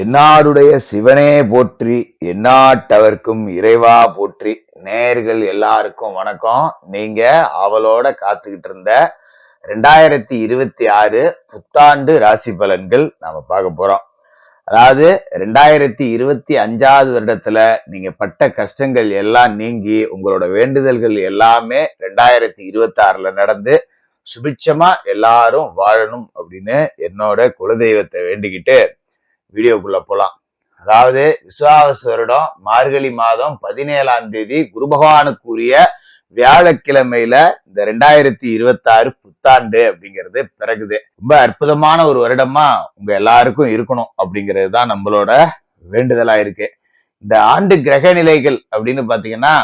தென்னாடுடைய சிவனே போற்றி, எந்நாட்டவர்க்கும் இறைவா போற்றி. நேயர்கள் எல்லாருக்கும் வணக்கம். நீங்க அவளோட காத்துக்கிட்டு இருந்த 2026 புத்தாண்டு ராசி பலன்கள் நாம பார்க்க போறோம். அதாவது 2025வது வருடத்துல நீங்க பட்ட கஷ்டங்கள் எல்லாம் நீங்கி உங்களோட வேண்டுதல்கள் எல்லாமே 2026ல நடந்து சுபிட்சமா எல்லாரும் வாழணும் அப்படின்னு என்னோட குலதெய்வத்தை வேண்டிக்கிட்டு வீடியோக்குள்ள போலாம். அதாவது விசுவாவசு வருடம் மார்கழி மாதம் 17ஆம் தேதி குரு பகவானுக்குரிய வியாழக்கிழமையில இந்த 2026 புத்தாண்டு அப்படிங்கிறது பிறகுது. ரொம்ப அற்புதமான ஒரு வருடமா உங்க எல்லாருக்கும் இருக்கணும் அப்படிங்கிறது தான் நம்மளோட வேண்டுதலா இருக்கு. இந்த ஆண்டு கிரக நிலைகள் அப்படின்னு பாத்தீங்கன்னா,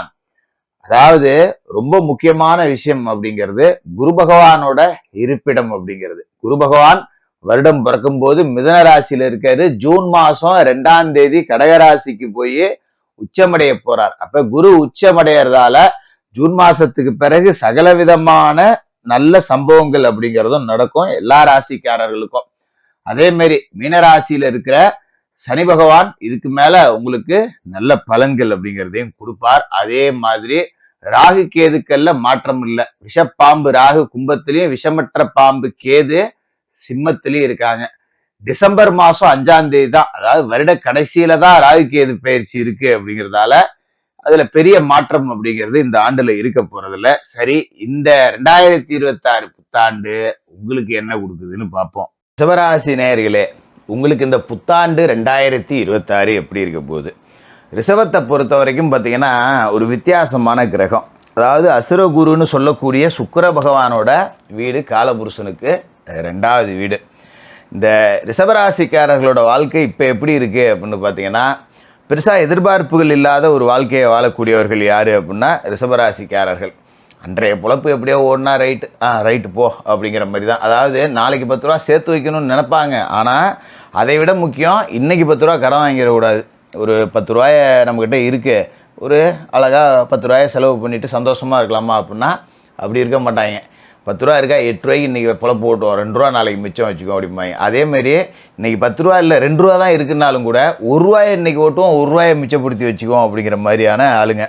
அதாவது ரொம்ப முக்கியமான விஷயம் அப்படிங்கிறது குரு பகவானோட இருப்பிடம் அப்படிங்கிறது. குரு பகவான் வருடம் பிறக்கும் போது மிதுன ராசியில இருக்காரு. ஜூன் மாசம் 2ஆம் தேதி கடகராசிக்கு போய் உச்சமடைய போறார். அப்ப குரு உச்சமடையறதால ஜூன் மாசத்துக்கு பிறகு சகல விதமான நல்ல சம்பவங்கள் அப்படிங்கிறதும் நடக்கும் எல்லா ராசிக்காரர்களுக்கும். அதே மாதிரி மீனராசியில இருக்கிற சனி பகவான் இதுக்கு மேல உங்களுக்கு நல்ல பலன்கள் அப்படிங்கிறதையும் கொடுப்பார். அதே மாதிரி ராகு கேதுக்கள்ல மாற்றம் இல்லை. விஷப்பாம்பு ராகு கும்பத்திலையும், விஷமற்ற பாம்பு கேது சிம்மத்திலயும் இருக்காங்க. டிசம்பர் மாசம் 5ஆம் தேதி தான், அதாவது வருட கடைசியில தான் ராகு கேது பயிற்சி இருக்கு அப்படிங்கிறதால அதுல பெரிய மாற்றம் அப்படிங்கிறது இந்த ஆண்டுல இருக்க போறதில்ல. சரி, இந்த 2026 புத்தாண்டு உங்களுக்கு என்ன கொடுக்குதுன்னு பார்ப்போம். சிவராசி நேயர்களே, உங்களுக்கு இந்த புத்தாண்டு 2026 எப்படி இருக்க போகுது? ரிஷபத்தை பொறுத்த வரைக்கும் பார்த்தீங்கன்னா ஒரு வித்தியாசமான கிரகம். அதாவது அசுரகுருன்னு சொல்லக்கூடிய சுக்கிர பகவானோட வீடு காலபுருஷனுக்கு 2வது வீடு. இந்த ரிஷபராசிக்காரர்களோட வாழ்க்கை இப்போ எப்படி இருக்குது அப்படின்னு பார்த்தீங்கன்னா, பெருசாக எதிர்பார்ப்புகள் இல்லாத ஒரு வாழ்க்கையை வாழக்கூடியவர்கள் யார் அப்படின்னா ரிஷபராசிக்காரர்கள். அன்றைய பொழப்பு எப்படியோ ஓடினா ரைட்டு போ அப்படிங்கிற மாதிரி தான். அதாவது நாளைக்கு 10 ரூபா சேர்த்து வைக்கணும்னு நினைப்பாங்க. ஆனால் அதை விட முக்கியம், இன்றைக்கி 10 ரூபா கடன் வாங்கிடக்கூடாது. ஒரு 10 ரூபாயை நம்மக்கிட்ட இருக்குது, ஒரு அழகாக 10 ரூபாயை செலவு பண்ணிவிட்டு சந்தோஷமாக இருக்கலாமா அப்படின்னா அப்படி இருக்க மாட்டாங்க. 10 ரூபா இருக்கா, 8 ரூபாய்க்கு இன்றைக்கி பொழப்பு ஓட்டுவோம், 2 ரூபா நாளைக்கு மிச்சம் வச்சுக்கோ அப்படிம்பாங்க. அதேமாரி இன்றைக்கி 10 ரூபா இல்லை 2 ரூபா தான் இருக்குன்னாலும் கூட 1 ரூபாயை இன்றைக்கி ஓட்டுவோம், 1 ரூபாயை மிச்சப்படுத்தி வச்சுக்குவோம் அப்படிங்கிற மாதிரியான ஆளுங்க.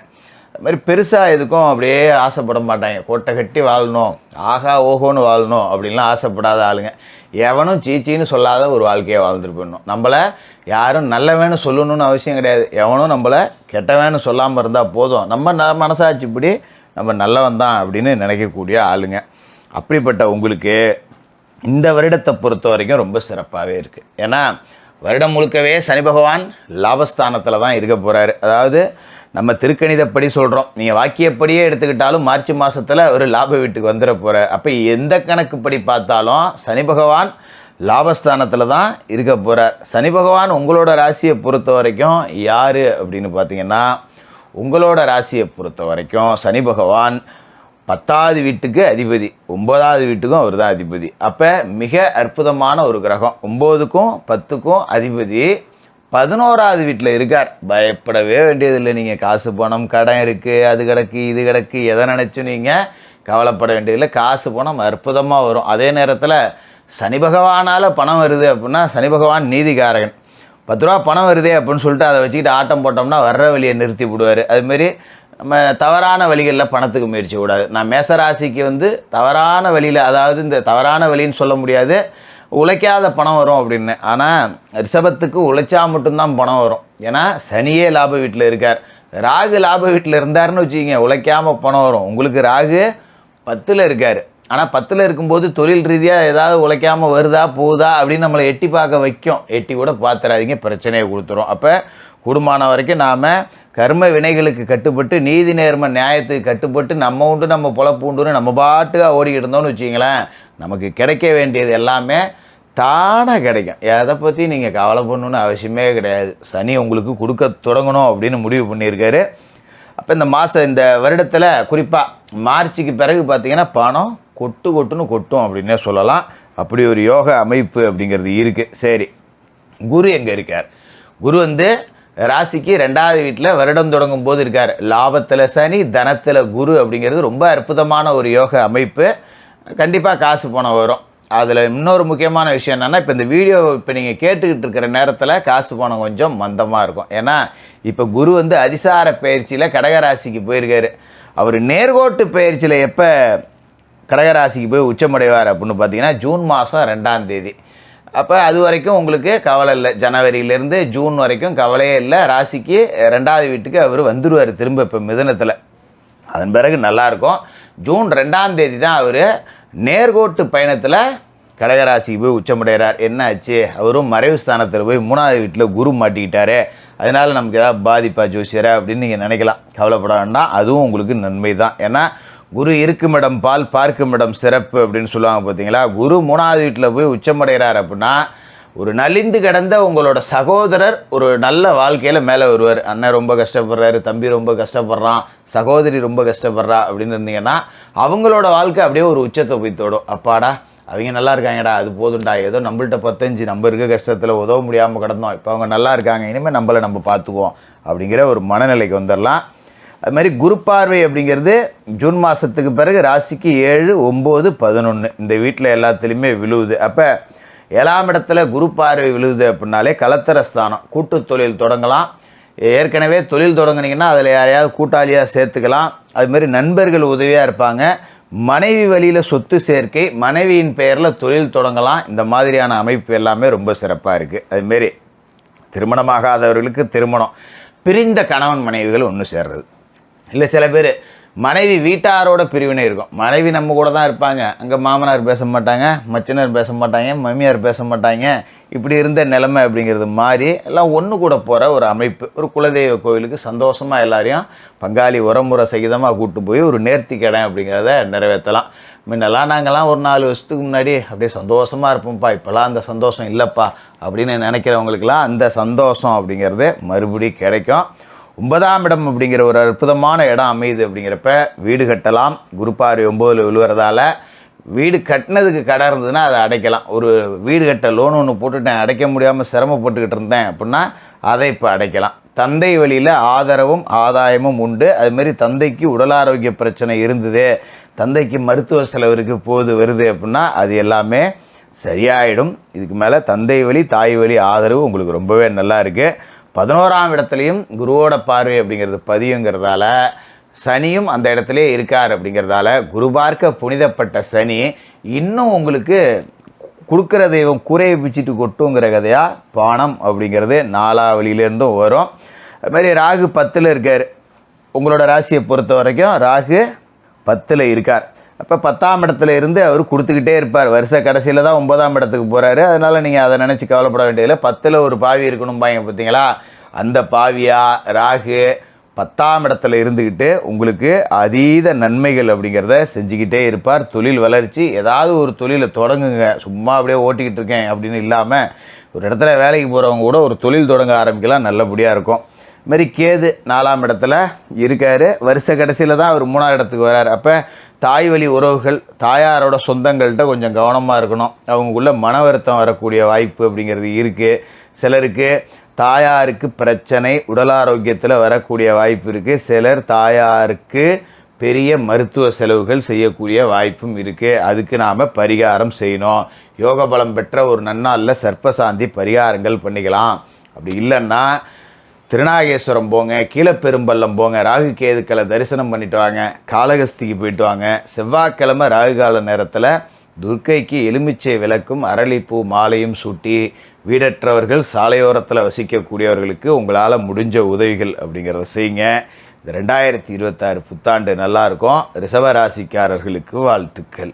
அது மாதிரி பெருசாக எதுக்கும் அப்படியே ஆசைப்பட மாட்டாங்க. கோட்டை கட்டி வாழணும், ஆகா ஓஹோன்னு வாழணும் அப்படின்லாம் ஆசைப்படாத ஆளுங்க. எவனும் சீச்சின்னு சொல்லாத ஒரு வாழ்க்கையை வாழ்ந்துட்டு போயிடணும். நம்மளை யாரும் நல்லவேன்னு சொல்லணும்னு அவசியம் கிடையாது. எவனும் நம்மளை கெட்டவேன்னு சொல்லாமல் இருந்தால் போதும். நம்ம மனசாட்சிப்படி நம்ம நல்லவன் தான் அப்படின்னு நினைக்கக்கூடிய ஆளுங்க. அப்படிப்பட்ட உங்களுக்கு இந்த வருடத்தை பொறுத்த வரைக்கும் ரொம்ப சிறப்பாகவே இருக்குது. ஏன்னா வருடம் முழுக்கவே சனி பகவான் லாபஸ்தானத்தில் தான் இருக்க போகிறாரு. அதாவது நம்ம திருக்கணிதப்படி சொல்கிறோம், நீங்கள் வாக்கியப்படியே எடுத்துக்கிட்டாலும் மார்ச் மாதத்தில் ஒரு லாப வீட்டுக்கு வந்துட போகிறார். அப்போ எந்த கணக்குப்படி பார்த்தாலும் சனி பகவான் லாபஸ்தானத்தில் தான் இருக்க போகிறார். சனி பகவான் உங்களோட ராசியை பொறுத்த வரைக்கும் யார் அப்படின்னு பார்த்தீங்கன்னா, உங்களோட ராசியை பொறுத்த வரைக்கும் சனி பகவான் 10வது வீட்டுக்கு அதிபதி, 9வது வீட்டுக்கும் அவர் தான் அதிபதி. அப்போ மிக அற்புதமான ஒரு கிரகம். 9க்கும் 10க்கும் அதிபதி 11வது வீட்டில் இருக்கார். பயப்படவே வேண்டியதில்லை. நீங்கள் காசு பணம் கடன் இருக்குது, அது கிடக்கு இது கிடக்கு, எதை நினச்சும் நீங்கள் கவலைப்பட வேண்டியதில்லை. காசு பணம் அற்புதமாக வரும். அதே நேரத்தில் சனி பகவானால் பணம் வருது அப்படின்னா சனி பகவான் நீதிகாரகன். 10 ரூபா பணம் வருதே அப்படின்னு சொல்லிட்டு அதை வச்சுக்கிட்டு ஆட்டம் போட்டோம்னா வர்ற வழியை நிறுத்தி விடுவார். அதுமாரி நம்ம தவறான வழிகளில் பணத்துக்கு முயற்சி கூடாது. நான் மேசராசிக்கு தவறான வழியில், அதாவது இந்த தவறான வழின்னு சொல்ல முடியாது, உழைக்காத பணம் வரும் அப்படின்னு. ஆனால் ரிஷபத்துக்கு உழைச்சா மட்டும்தான் பணம் வரும். ஏன்னா சனியே லாப வீட்டில் இருக்கார். ராகு லாப வீட்டில் இருந்தாருன்னு வச்சுக்கிங்க, உழைக்காமல் பணம் வரும். உங்களுக்கு ராகு 10ல் இருக்கார். ஆனால் 10ல் இருக்கும்போது தொழில் ரீதியாக ஏதாவது உழைக்காமல் வருதா போகுதா அப்படின்னு நம்மளை எட்டி பார்க்க வைக்கும். எட்டி கூட பார்த்துறாதீங்க, பிரச்சனையை கொடுத்துரும். அப்போ கூடுமான வரைக்கும் நாம் கர்ம வினைகளுக்கு கட்டுப்பட்டு, நீதி நேர்ம நியாயத்துக்கு கட்டுப்பட்டு, நம்ம உண்டு நம்ம பொழப்பு உண்டுன்னு நம்ம பாட்டுக்காக ஓடிக்கிட்டு இருந்தோம்னு வச்சிங்களேன், நமக்கு கிடைக்க வேண்டியது எல்லாமே தானாக கிடைக்கும். எதை பற்றி நீங்கள் கவலை பண்ணணுன்னு அவசியமே கிடையாது. சனி உங்களுக்கு கொடுக்க தொடங்கணும் அப்படின்னு முடிவு பண்ணியிருக்காரு. அப்போ இந்த வருடத்தில் குறிப்பாக மார்ச்சுக்கு பிறகு பார்த்தீங்கன்னா பணம் கொட்டுன்னு கொட்டும் அப்படின்னே சொல்லலாம். அப்படி ஒரு யோக அமைப்பு அப்படிங்கிறது இருக்குது. சரி, குரு எங்கே இருக்கார்? குரு ராசிக்கு 2வது வீட்டில் வருடம் தொடங்கும் போது இருக்கார். லாபத்தில் சனி, தனத்தில் குரு அப்படிங்கிறது ரொம்ப அற்புதமான ஒரு யோக அமைப்பு. கண்டிப்பாக காசு பணம் வரும். அதில் இன்னொரு முக்கியமான விஷயம் என்னென்னா, இப்போ இந்த வீடியோ இப்போ நீங்கள் கேட்டுக்கிட்டு இருக்கிற நேரத்தில் காசு பணம் கொஞ்சம் மந்தமாக இருக்கும். ஏன்னா இப்போ குரு வந்து அதிசார பயிற்சியில் கடகராசிக்கு போயிருக்காரு. அவர் நேர்கோட்டு பயிற்சியில் எப்போ கடகராசிக்கு போய் உச்சமடைவார் அப்படின்னு பார்த்தீங்கன்னா ஜூன் மாதம் 2ஆம் தேதி. அப்போ அது வரைக்கும் உங்களுக்கு கவலை இல்லை. ஜனவரியிலேருந்து ஜூன் வரைக்கும் கவலையே இல்லை. ராசிக்கு 2வது வீட்டுக்கு அவர் வந்துடுவார் திரும்ப இப்போ மிதுனத்தில். அதன் பிறகு நல்லாயிருக்கும். ஜூன் 2ஆம் தேதி தான் அவர் நேர்கோட்டு பயணத்தில் கடகராசிக்கு போய் உச்சமடைகிறார். என்ன ஆச்சு, அவரும் மறைவு ஸ்தானத்தில் போய் 3வது வீட்டில் குரு மாட்டிக்கிட்டாரு, அதனால் நமக்கு ஏதாவது பாதிப்பா ஜோசியரை அப்படின்னு நீங்கள் நினைக்கலாம். கவலைப்பட வேண்டாம், அதுவும் உங்களுக்கு நன்மை தான். ஏன்னா குரு இருக்கும் இடம் பால் பார்க்கும் இடம் சிறப்பு அப்படின்னு சொல்லுவாங்க பார்த்தீங்களா. குரு 3வது வீட்டில் போய் உச்சமடைகிறார் அப்படின்னா ஒரு நலிந்து கிடந்த உங்களோட சகோதரர் ஒரு நல்ல வாழ்க்கையில் மேலே வருவார். அண்ணன் ரொம்ப கஷ்டப்படுறாரு, தம்பி ரொம்ப கஷ்டப்படுறான், சகோதரி ரொம்ப கஷ்டப்படுறா அப்படின்னு இருந்தீங்கன்னா அவங்களோட வாழ்க்கை அப்படியே ஒரு உச்சத்தை போய் தோடும். அப்பாடா அவங்க நல்லா இருக்காங்கடா, அது போதும்டா, ஏதோ நம்மள்ட்ட 15 நம்ம இருக்க கஷ்டத்தில் உதவ முடியாமல் கிடந்தோம், இப்போ அவங்க நல்லா இருக்காங்க, இனிமேல் நம்மளை நம்ம பார்த்துக்குவோம் அப்படிங்கிற ஒரு மனநிலைக்கு வந்துடலாம். அது மாதிரி குரு பார்வை அப்படிங்கிறது ஜூன் மாதத்துக்கு பிறகு ராசிக்கு 7, 9, 11 இந்த வீட்டில் எல்லாத்துலேயுமே விழுவுது. அப்போ 7ஆம் இடத்துல குரு பார்வை விழுவுது அப்படின்னாலே கலத்தர ஸ்தானம். கூட்டு தொழில் தொடங்கலாம். ஏற்கனவே தொழில் தொடங்குனீங்கன்னா அதில் யாரையாவது கூட்டாளியாக சேர்த்துக்கலாம். அதுமாரி நண்பர்கள் உதவியாக இருப்பாங்க. மனைவி வழியில் சொத்து சேர்க்கை, மனைவியின் பெயரில் தொழில் தொடங்கலாம். இந்த மாதிரியான அமைப்பு எல்லாமே ரொம்ப சிறப்பாக இருக்குது. அதுமாரி திருமணமாகாதவர்களுக்கு திருமணம், பிரிந்த கணவன் மனைவிகள் ஒன்று சேர்றது. இல்லை சில பேர் மனைவி வீட்டாரோட பிரிவினை இருக்கும். மனைவி நம்ம கூட தான் இருப்பாங்க, அங்கே மாமனார் பேச மாட்டாங்க, மச்சினர் பேச மாட்டாங்க, மம்மியார் பேச மாட்டாங்க. இப்படி இருந்த நிலைமை அப்படிங்கிறது மாறி எல்லாம் ஒன்று கூட போகிற ஒரு அமைப்பு. ஒரு குலதெய்வ கோவிலுக்கு சந்தோஷமாக எல்லாரையும் பங்காளி உரமுறை சகிதமாக கூப்பிட்டு போய் ஒரு நேர்த்தி கடை அப்படிங்கிறத நிறைவேற்றலாம். முன்னெல்லாம் நாங்கள்லாம் ஒரு 4 வருஷத்துக்கு முன்னாடி அப்படியே சந்தோஷமாக இருப்போம்ப்பா, இப்போலாம் அந்த சந்தோஷம் இல்லைப்பா அப்படின்னு நினைக்கிறவங்களுக்கெல்லாம் அந்த சந்தோஷம் அப்படிங்கிறது மறுபடி கிடைக்கும். 9ஆம் இடம் அப்படிங்கிற ஒரு அற்புதமான இடம் அமையுது. அப்படிங்கிறப்ப வீடு கட்டலாம். குரு பார்வை 9ல் விழுவுறதால வீடு கட்டினதுக்கு கடை இருந்ததுன்னா அதை அடைக்கலாம். ஒரு வீடு கட்ட லோன் ஒன்று போட்டுட்டேன், அடைக்க முடியாமல் சிரமப்பட்டுக்கிட்டு இருந்தேன் அப்படின்னா அதை இப்போ அடைக்கலாம். தந்தை வழியில் ஆதரவும் ஆதாயமும் உண்டு. அதுமாரி தந்தைக்கு உடல் ஆரோக்கிய பிரச்சனை இருந்தது, தந்தைக்கு மருத்துவ செலவிற்கு வருது அப்படின்னா அது எல்லாமே சரியாயிடும். இதுக்கு மேலே தந்தை வழி தாய் வழி ஆதரவு உங்களுக்கு ரொம்பவே நல்லா இருக்குது. 11ஆம் இடத்துலையும் குருவோட பார்வை அப்படிங்கிறது பதியுங்கிறதால சனியும் அந்த இடத்துல இருக்கார். அப்படிங்கிறதால குரு பார்க்க புனிதப்பட்ட சனி இன்னும் உங்களுக்கு கொடுக்குற தெய்வம் கூரையை பிச்சுட்டு கொட்டுங்கிற கதையாக பானம் அப்படிங்கிறது 4ஆம் வழியிலேருந்தும் வரும். அதுமாதிரி ராகு 10ல் இருக்கார். உங்களோட ராசியை பொறுத்த வரைக்கும் ராகு 10ல் இருக்கார். அப்போ 10ஆம் இடத்துல இருந்து அவர் கொடுத்துக்கிட்டே இருப்பார். வருஷ கடைசியில் தான் 9ஆம் இடத்துக்கு போகிறாரு. அதனால் நீங்கள் அதை நினச்சி கவலைப்பட வேண்டியதில்லை. 10ல் ஒரு பாவி இருக்கணும்பாங்க பார்த்தீங்களா, அந்த பாவியாக ராகு 10ஆம் இடத்துல இருந்துக்கிட்டு உங்களுக்கு அதீத நன்மைகள் அப்படிங்கிறத செஞ்சுக்கிட்டே இருப்பார். தொழில் வளர்ச்சி, ஏதாவது ஒரு தொழிலை தொடங்குங்க. சும்மா அப்படியே ஓட்டிக்கிட்டு இருக்கேன் அப்படின்னு இல்லாமல் ஒரு இடத்துல வேலைக்கு போகிறவங்க கூட ஒரு தொழில் தொடங்க ஆரம்பிக்கலாம், நல்லபடியாக இருக்கும். இதுமாரி கேது 4ஆம் இடத்துல இருக்கார். வருஷ கடைசியில் தான் அவர் 3ஆம் இடத்துக்கு வர்றார். அப்போ தாய் வழி உறவுகள், தாயாரோட சொந்தங்கள்கிட்ட கொஞ்சம் கவனமாக இருக்கணும். அவங்களுக்குள்ள மன வருத்தம் வரக்கூடிய வாய்ப்பு அப்படிங்கிறது இருக்குது. சிலருக்கு தாயாருக்கு பிரச்சனை, உடல் ஆரோக்கியத்தில் வரக்கூடிய வாய்ப்பு இருக்குது. சிலர் தாயாருக்கு பெரிய மருத்துவ செலவுகள் செய்யக்கூடிய வாய்ப்பும் இருக்குது. அதுக்கு நாம் பரிகாரம் செய்யணும். யோக பலம் பெற்ற ஒரு நன்னாளில் சர்ப்பசாந்தி பரிகாரங்கள் பண்ணிக்கலாம். அப்படி இல்லைன்னா திருநாகேஸ்வரம் போங்க, கீழப்பெரும்பள்ளம் போங்க, ராகு கேதுக்களை தரிசனம் பண்ணிட்டு வாங்க, காளகஸ்திக்கு போயிட்டு வாங்க. செவ்வாய்க்கிழமை ராகுகால நேரத்தில் துர்க்கைக்கு எலுமிச்சை விளக்கும் அரளிப்பூ மாலையும் சூட்டி வீடற்றவர்கள் சாலையோரத்தில் வசிக்கக்கூடியவர்களுக்கு உங்களால் முடிஞ்ச உதவிகள் அப்படிங்கிறத செய்யுங்க. இந்த 2026 புத்தாண்டு நல்லாயிருக்கும். ரிஷபராசிக்காரர்களுக்கு வாழ்த்துக்கள்.